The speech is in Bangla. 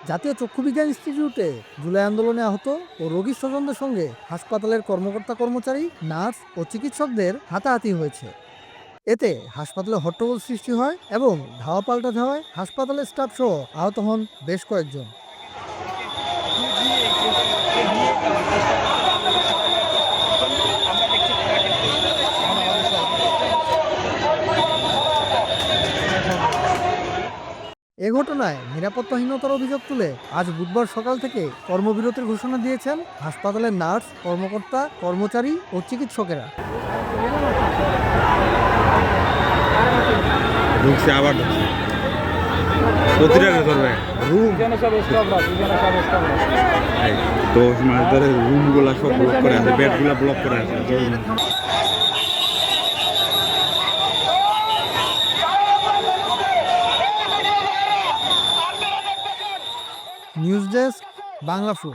জাতীয় চক্ষু বিজ্ঞান ইনস্টিটিউটে জুলাই আন্দোলনে আহত ও রোগীর স্বজনদের সঙ্গে হাসপাতালের কর্মকর্তা কর্মচারী, নার্স ও চিকিৎসকদের হাতাহাতি হয়েছে। এতে হাসপাতালে হট্টগোল সৃষ্টি হয় এবং ধাওয়া পাল্টা ধাওয়ায় হাসপাতালের স্টাফ সহ আহত হন বেশ কয়েকজন। এ ঘটনায় নিরাপত্তাহীনতার অভিযোগ তুলে আজ বুধবার সকাল থেকে কর্মবিরতির ঘোষণা দিয়েছেন হাসপাতালের নার্স, কর্মকর্তা, কর্মচারী ও চিকিৎসকেরা। ঢুকছে আবার ঢুকছে প্রতিটা ধরবে রুম তো মাস ধরে রুমগুলা সব ব্লক করে আছে, বেডগুলা ব্লক করে আছে। News desk, Bangla flow.